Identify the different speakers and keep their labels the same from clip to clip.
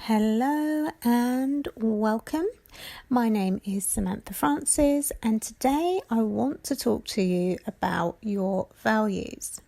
Speaker 1: Hello and welcome. My name is Samantha Francis, and today I want to talk to you about your values.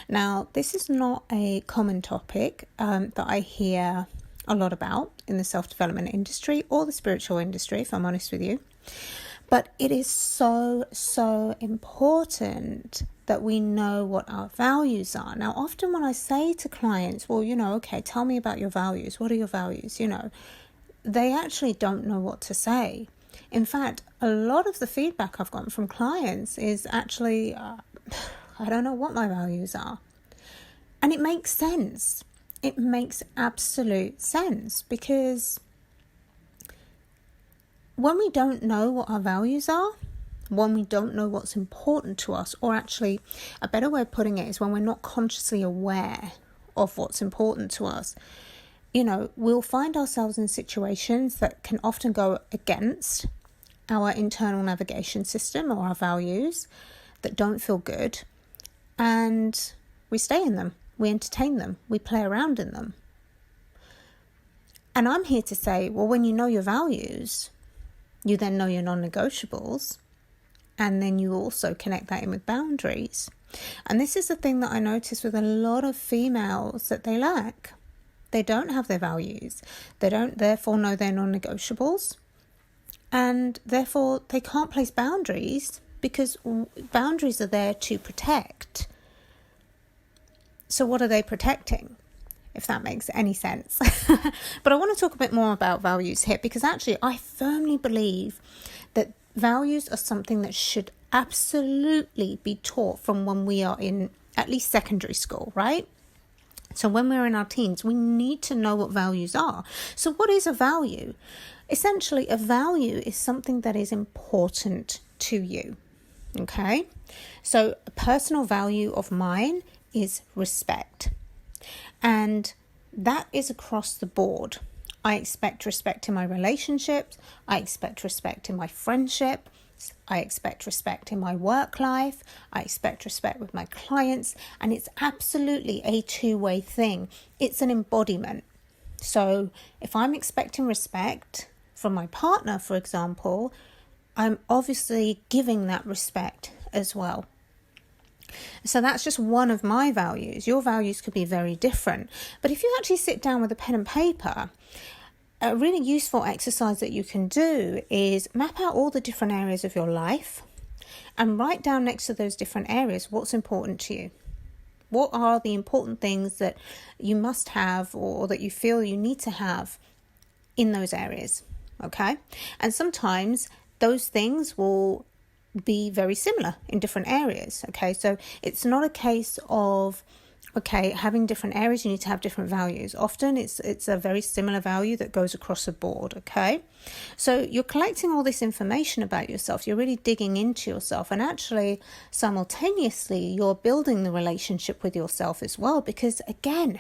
Speaker 1: Now, this is not a common topic that I hear a lot about in the self-development industry or the spiritual industry, if I'm honest with you. But it is so important that we know what our values are. Now, often when I say to clients, okay, tell me about your values. What are your values? They actually don't know what to say. In fact, a lot of the feedback I've gotten from clients is actually, I don't know what my values are. And it makes sense. It makes absolute sense because when we don't know what our values are, when we don't know what's important to us, or actually a better way of putting it is when we're not consciously aware of what's important to us, we'll find ourselves in situations that can often go against our internal navigation system or our values that don't feel good, and we stay in them, we entertain them, we play around in them. And I'm here to say, well, when you know your values, you then know your non-negotiables, and then you also connect that in with boundaries. And this is the thing that I notice with a lot of females that they lack. They don't have their values. They don't therefore know their non-negotiables. And therefore they can't place boundaries because boundaries are there to protect. So what are they protecting? If that makes any sense. But I want to talk a bit more about values here because actually I firmly believe that values are something that should absolutely be taught from when we are in at least secondary school, right? So when we're in our teens, we need to know what values are. So what is a value? Essentially, a value is something that is important to you, okay? So a personal value of mine is respect. And that is across the board. I expect respect in my relationships. I expect respect in my friendships. I expect respect in my work life. I expect respect with my clients. And it's absolutely a two-way thing. It's an embodiment. So if I'm expecting respect from my partner, for example, I'm obviously giving that respect as well. So that's just one of my values. Your values could be very different. But if you actually sit down with a pen and paper, a really useful exercise that you can do is map out all the different areas of your life and write down next to those different areas what's important to you. What are the important things that you must have or that you feel you need to have in those areas, okay? And sometimes those things will be very similar in different areas, okay? So it's not a case of, having different areas, you need to have different values. Often it's a very similar value that goes across the board, okay? So you're collecting all this information about yourself, you're really digging into yourself, and actually simultaneously you're building the relationship with yourself as well, because again,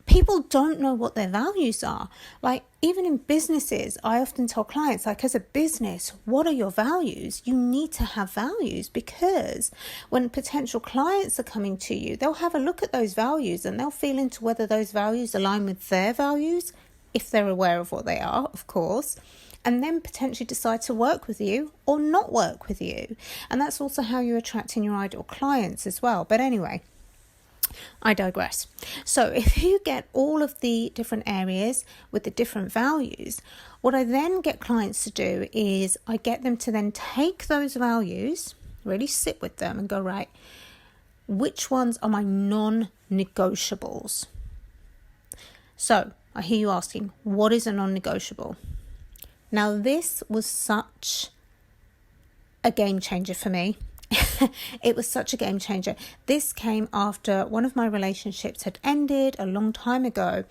Speaker 1: people don't know what their values are. Like even in businesses, I often tell clients, as a business, what are your values? You need to have values because when potential clients are coming to you, they'll have a look at those values and they'll feel into whether those values align with their values, if they're aware of what they are, of course, and then potentially decide to work with you or not work with you. And that's also how you're attracting your ideal clients as well. But anyway, I digress. So if you get all of the different areas with the different values, what I then get clients to do is I get them to then take those values, really sit with them and go, right, which ones are my non-negotiables? So I hear you asking, what is a non-negotiable? Now this was such a game changer for me. It was such a game changer. This came after one of my relationships had ended a long time ago,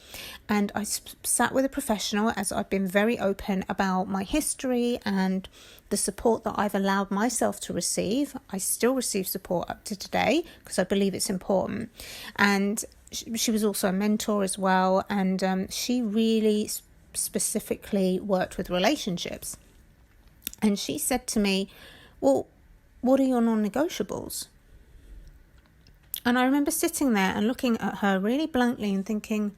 Speaker 1: and I sat with a professional, as I've been very open about my history and the support that I've allowed myself to receive. I still receive support up to today because I believe it's important. And she was also a mentor as well, and she really specifically worked with relationships. And she said to me, well, what are your non-negotiables? And I remember sitting there and looking at her really blankly and thinking,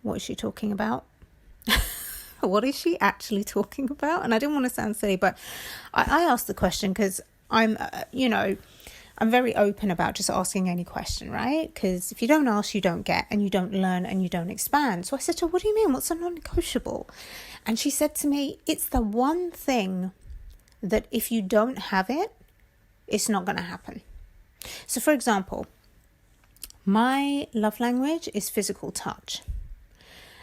Speaker 1: what is she talking about? What is she actually talking about? And I didn't want to sound silly, but I asked the question because I'm very open about just asking any question, right? Because if you don't ask, you don't get, and you don't learn, and you don't expand. So I said to her, what do you mean? What's a non-negotiable? And she said to me, it's the one thing that if you don't have it, it's not going to happen. So for example, my love language is physical touch.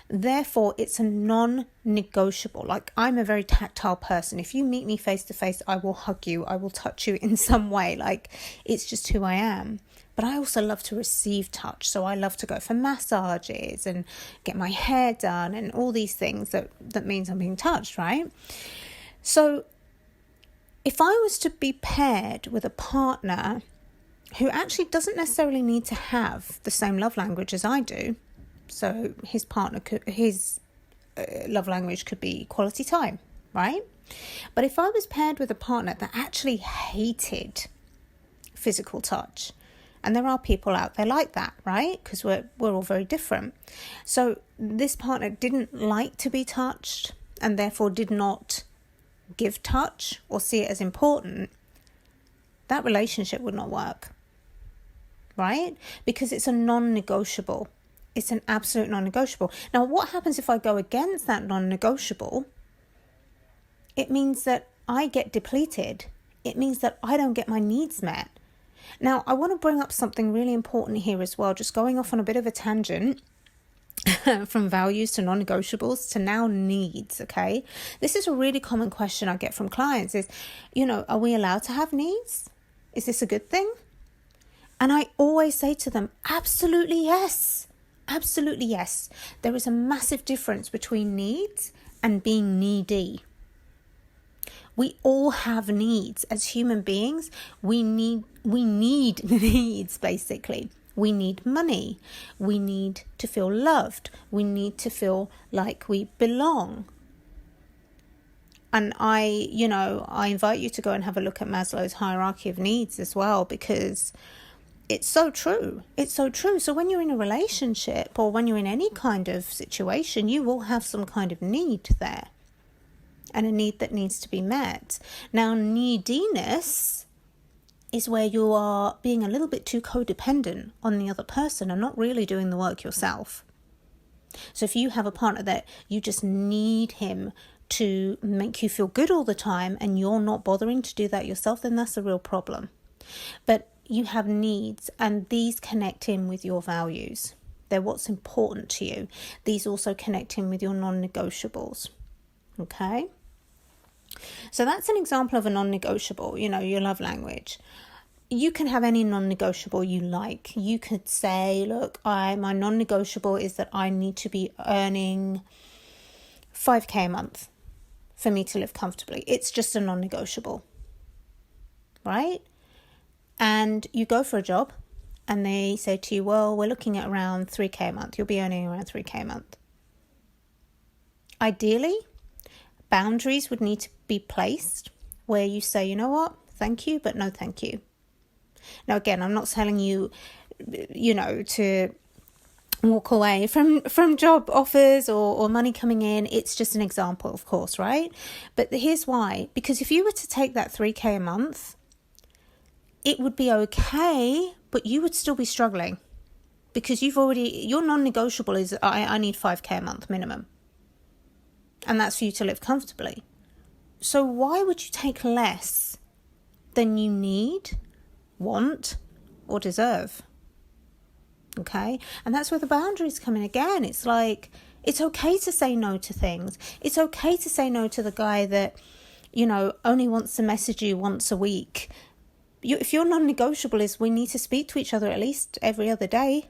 Speaker 1: Therefore, it's a non-negotiable. Like, I'm a very tactile person. If you meet me face to face, I will hug you. I will touch you in some way. Like, it's just who I am. But I also love to receive touch. So I love to go for massages and get my hair done and all these things that means I'm being touched, right? So if I was to be paired with a partner who actually doesn't necessarily need to have the same love language as I do, so his love language could be quality time, right? But if I was paired with a partner that actually hated physical touch, and there are people out there like that, right? Because we're all very different. So this partner didn't like to be touched and therefore did not give touch or see it as important, that relationship would not work, right? Because it's a non-negotiable. It's an absolute non-negotiable. Now, what happens if I go against that non-negotiable? It means that I get depleted. It means that I don't get my needs met. Now, I want to bring up something really important here as well, just going off on a bit of a tangent from values to non-negotiables to now needs, okay? This is a really common question I get from clients is, are we allowed to have needs? Is this a good thing? And I always say to them, absolutely yes. Absolutely yes. There is a massive difference between needs and being needy. We all have needs as human beings. We need needs, basically. We need money. We need to feel loved. We need to feel like we belong. And I invite you to go and have a look at Maslow's hierarchy of needs as well, because it's so true. It's so true. So when you're in a relationship or when you're in any kind of situation, you will have some kind of need there and a need that needs to be met. Now, neediness is where you are being a little bit too codependent on the other person and not really doing the work yourself. So if you have a partner that you just need him to make you feel good all the time and you're not bothering to do that yourself, then that's a real problem. But you have needs, and these connect in with your values. They're what's important to you. These also connect in with your non-negotiables. Okay? So that's an example of a non-negotiable, your love language. You can have any non-negotiable you like. You could say, look, my non-negotiable is that I need to be earning 5K a month for me to live comfortably. It's just a non-negotiable, right? And you go for a job and they say to you, well, we're looking at around 3K a month. You'll be earning around 3K a month. Ideally, boundaries would need to be placed where you say, you know what, thank you, but no thank you. Now, again, I'm not telling you, to walk away from job offers or money coming in. It's just an example, of course, right? But here's why. Because if you were to take that 3K a month, it would be okay, but you would still be struggling because your non-negotiable is I need 5K a month minimum. And that's for you to live comfortably. So why would you take less than you need, want, or deserve? Okay? And that's where the boundaries come in again. It's like, it's okay to say no to things. It's okay to say no to the guy that, only wants to message you once a week. If your non-negotiable is we need to speak to each other at least every other day,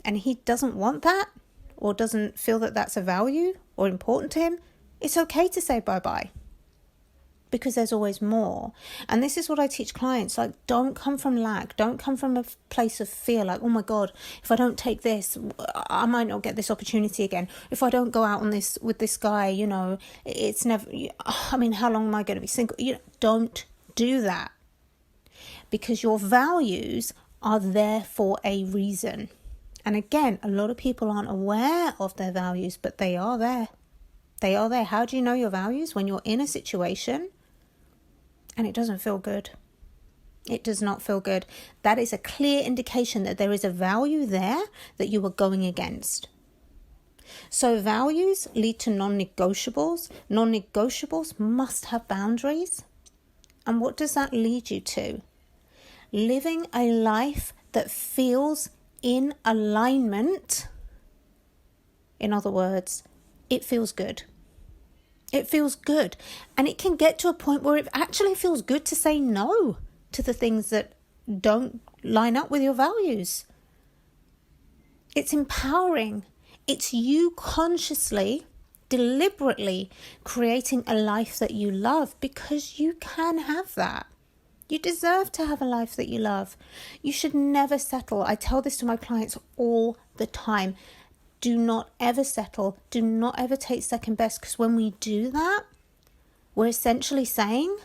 Speaker 1: and he doesn't want that or doesn't feel that that's a value or important to him, it's okay to say bye-bye because there's always more. And this is what I teach clients, like, don't come from lack. Don't come from a place of fear, like, oh my God, if I don't take this, I might not get this opportunity again. If I don't go out on this with this guy, it's never, how long am I going to be single? Don't do that. Because your values are there for a reason. And again, a lot of people aren't aware of their values, but they are there. They are there. How do you know your values? When you're in a situation and it doesn't feel good. It does not feel good. That is a clear indication that there is a value there that you are going against. So values lead to non-negotiables. Non-negotiables must have boundaries. And what does that lead you to? Living a life that feels in alignment. In other words, it feels good. It feels good. And it can get to a point where it actually feels good to say no to the things that don't line up with your values. It's empowering. It's you consciously, deliberately creating a life that you love, because you can have that. You deserve to have a life that you love. You should never settle. I tell this to my clients all the time. Do not ever settle. Do not ever take second best, because when we do that, we're essentially saying,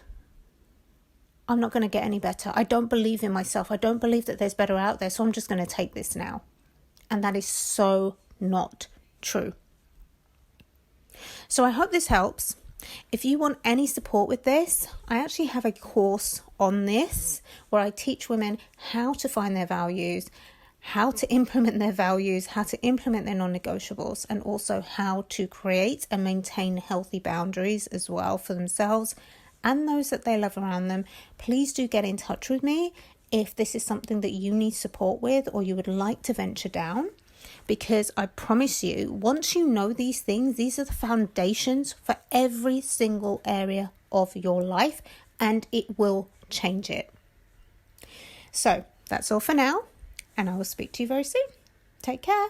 Speaker 1: I'm not going to get any better. I don't believe in myself. I don't believe that there's better out there, so I'm just going to take this now. And that is so not true. So I hope this helps. If you want any support with this, I actually have a course on this where I teach women how to find their values, how to implement their values, how to implement their non-negotiables, and also how to create and maintain healthy boundaries as well for themselves and those that they love around them. Please do get in touch with me if this is something that you need support with or you would like to venture down, because I promise you, once you know these things, these are the foundations for every single area of your life, and it will change it. So that's all for now, and I will speak to you very soon. Take care.